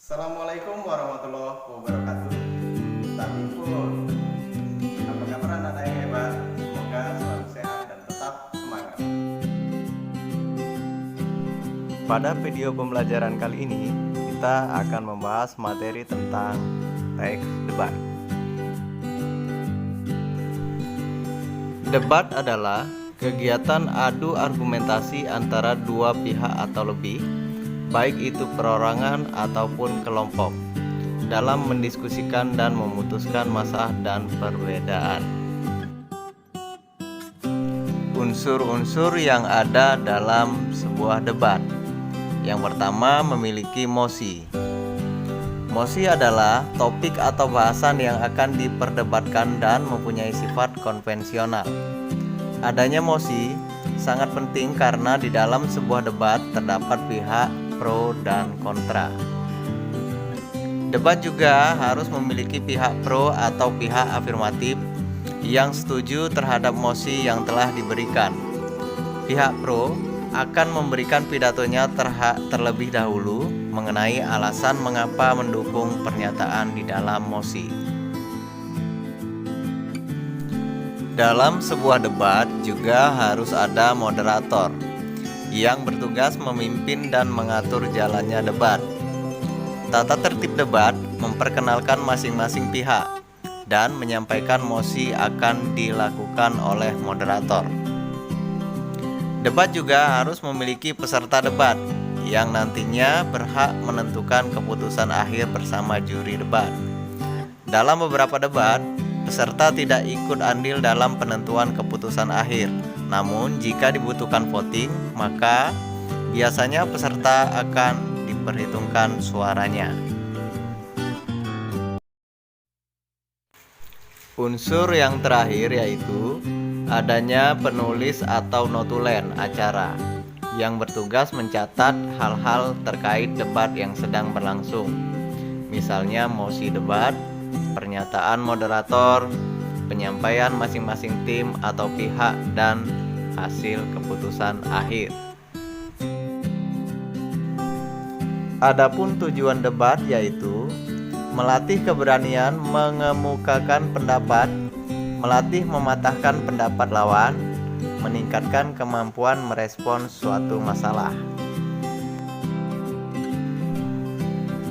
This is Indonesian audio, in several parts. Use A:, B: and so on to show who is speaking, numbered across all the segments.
A: Assalamualaikum warahmatullahi wabarakatuh. Tapi pun, apa kabar anak yang hebat? Semoga selalu sehat dan tetap semangat. Pada video pembelajaran kali ini, kita akan membahas materi tentang teks debat. Debat adalah kegiatan adu argumentasi antara dua pihak atau lebih, baik itu perorangan ataupun kelompok, dalam mendiskusikan dan memutuskan masalah dan perbedaan. Unsur-unsur yang ada dalam sebuah debat. Yang pertama, memiliki mosi. Mosi adalah topik atau bahasan yang akan diperdebatkan dan mempunyai sifat konvensional. Adanya mosi sangat penting karena di dalam sebuah debat terdapat pihak pro dan kontra. Debat juga harus memiliki pihak pro atau pihak afirmatif yang setuju terhadap mosi yang telah diberikan. Pihak pro akan memberikan pidatonya terlebih dahulu mengenai alasan mengapa mendukung pernyataan di dalam mosi. Dalam sebuah debat juga harus ada moderator yang bertugas memimpin dan mengatur jalannya debat. Tata tertib debat memperkenalkan masing-masing pihak dan menyampaikan mosi akan dilakukan oleh moderator. Debat juga harus memiliki peserta debat yang nantinya berhak menentukan keputusan akhir bersama juri debat. Dalam beberapa debat, peserta tidak ikut andil dalam penentuan keputusan akhir. Namun, jika dibutuhkan voting, maka biasanya peserta akan diperhitungkan suaranya. Unsur yang terakhir yaitu adanya penulis atau notulen acara yang bertugas mencatat hal-hal terkait debat yang sedang berlangsung. Misalnya mosi debat, pernyataan moderator, penyampaian masing-masing tim atau pihak, dan hasil keputusan akhir. Adapun tujuan debat yaitu melatih keberanian mengemukakan pendapat, melatih mematahkan pendapat lawan, meningkatkan kemampuan merespons suatu masalah.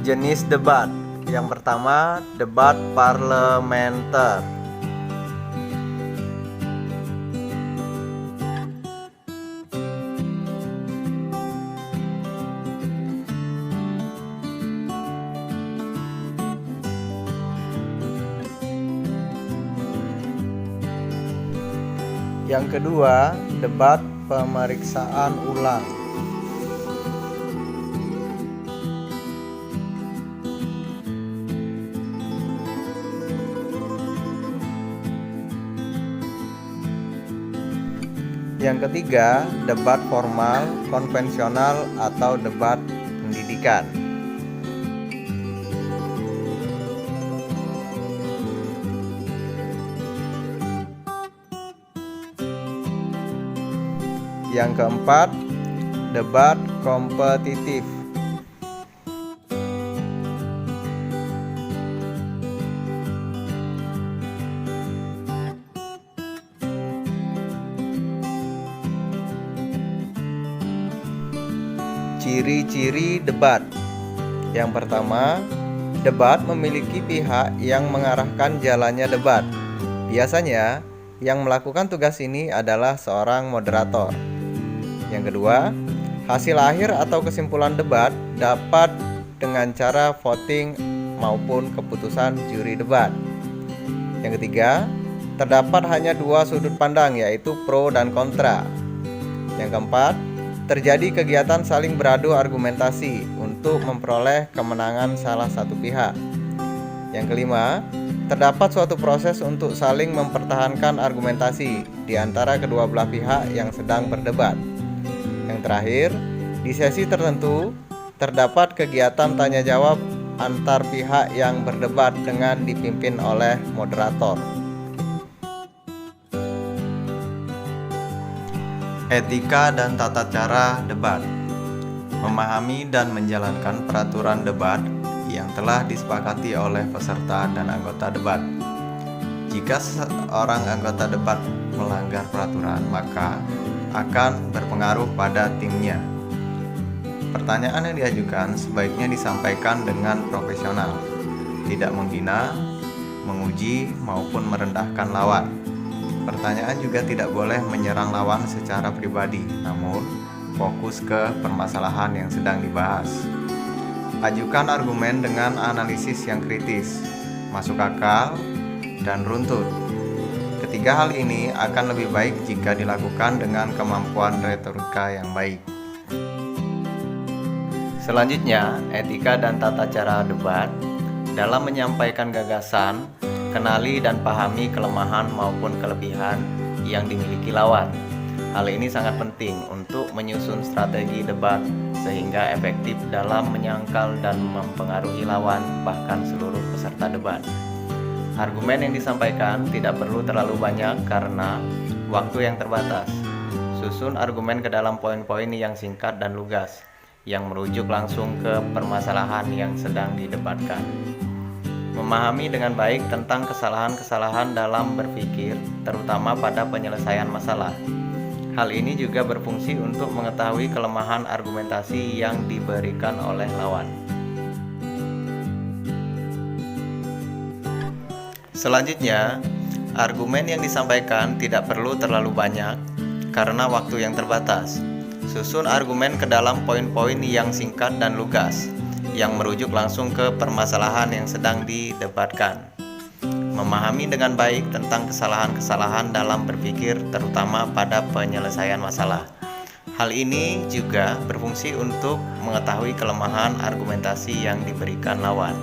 A: Jenis debat. Yang pertama, debat parlementer. Yang kedua, debat pemeriksaan ulang. Yang ketiga, debat formal, konvensional, atau debat pendidikan. Yang keempat, debat kompetitif. Ciri-ciri debat. Yang pertama, debat memiliki pihak yang mengarahkan jalannya debat. Biasanya, yang melakukan tugas ini adalah seorang moderator. Yang kedua, hasil akhir atau kesimpulan debat dapat dengan cara voting maupun keputusan juri debat. Yang ketiga, terdapat hanya dua sudut pandang yaitu pro dan kontra. Yang keempat, terjadi kegiatan saling beradu argumentasi untuk memperoleh kemenangan salah satu pihak. Yang kelima, terdapat suatu proses untuk saling mempertahankan argumentasi di antara kedua belah pihak yang sedang berdebat. Yang terakhir, di sesi tertentu terdapat kegiatan tanya jawab antar pihak yang berdebat dengan dipimpin oleh moderator. Etika dan tata cara debat. Memahami dan menjalankan peraturan debat yang telah disepakati oleh peserta dan anggota debat. Jika seorang anggota debat melanggar peraturan, maka akan berpengaruh pada timnya. Pertanyaan yang diajukan sebaiknya disampaikan dengan profesional, tidak menghina, menguji, maupun merendahkan lawan. Pertanyaan juga tidak boleh menyerang lawan secara pribadi, namun fokus ke permasalahan yang sedang dibahas. Ajukan argumen dengan analisis yang kritis, masuk akal, dan runtut. Ketiga hal ini akan lebih baik jika dilakukan dengan kemampuan retorika yang baik. Selanjutnya, etika dan tata cara debat. Dalam menyampaikan gagasan, kenali dan pahami kelemahan maupun kelebihan yang dimiliki lawan. Hal ini sangat penting untuk menyusun strategi debat sehingga efektif dalam menyangkal dan mempengaruhi lawan, bahkan seluruh peserta debat. Argumen yang disampaikan tidak perlu terlalu banyak karena waktu yang terbatas. Susun argumen ke dalam poin-poin yang singkat dan lugas, yang merujuk langsung ke permasalahan yang sedang didebatkan. Memahami dengan baik tentang kesalahan-kesalahan dalam berpikir, terutama pada penyelesaian masalah. Hal ini juga berfungsi untuk mengetahui kelemahan argumentasi yang diberikan oleh lawan. Selanjutnya, argumen yang disampaikan tidak perlu terlalu banyak karena waktu yang terbatas. Susun argumen ke dalam poin-poin yang singkat dan lugas, yang merujuk langsung ke permasalahan yang sedang didebatkan. Memahami dengan baik tentang kesalahan-kesalahan dalam berpikir, terutama pada penyelesaian masalah. Hal ini juga berfungsi untuk mengetahui kelemahan argumentasi yang diberikan lawan.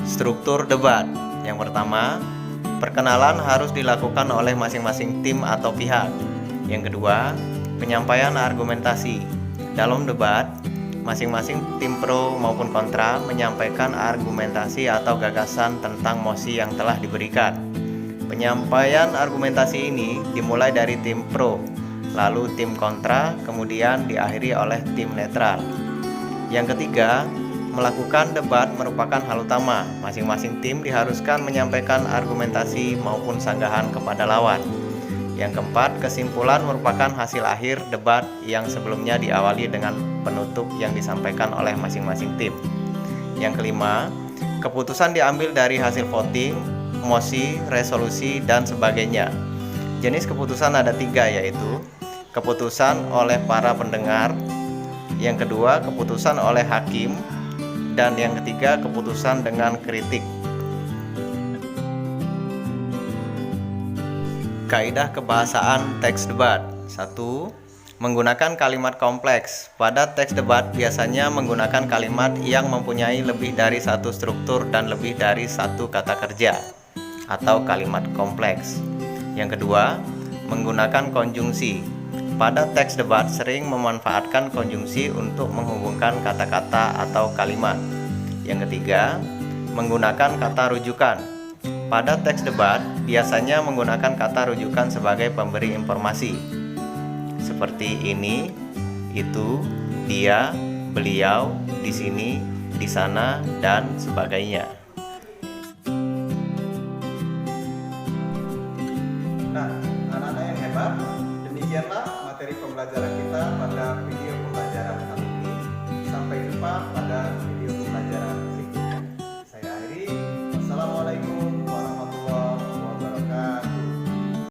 A: Struktur debat. Yang pertama, perkenalan harus dilakukan oleh masing-masing tim atau pihak. Yang kedua, penyampaian argumentasi. Dalam debat, masing-masing tim pro maupun kontra menyampaikan argumentasi atau gagasan tentang mosi yang telah diberikan. Penyampaian argumentasi ini dimulai dari tim pro, lalu tim kontra, kemudian diakhiri oleh tim netral. Yang ketiga, melakukan debat merupakan hal utama. Masing-masing tim diharuskan menyampaikan argumentasi maupun sanggahan kepada lawan. Yang keempat, kesimpulan merupakan hasil akhir debat yang sebelumnya diawali dengan penutup yang disampaikan oleh masing-masing tim. Yang kelima, keputusan diambil dari hasil voting, mosi, resolusi, dan sebagainya. Jenis keputusan ada 3, yaitu keputusan oleh para pendengar, yang kedua keputusan oleh hakim, dan yang ketiga keputusan dengan kritik. Kaidah kebahasaan teks debat. 1. Menggunakan kalimat kompleks. Pada teks debat biasanya menggunakan kalimat yang mempunyai lebih dari satu struktur dan lebih dari satu kata kerja atau kalimat kompleks. Yang kedua, menggunakan konjungsi. Pada teks debat sering memanfaatkan konjungsi untuk menghubungkan kata-kata atau kalimat. Yang ketiga, menggunakan kata rujukan. Pada teks debat biasanya menggunakan kata rujukan sebagai pemberi informasi, seperti ini, itu, dia, beliau, di sini, di sana, dan sebagainya. Nah, anak-anak yang hebat, demikianlah materi pembelajaran kita pada video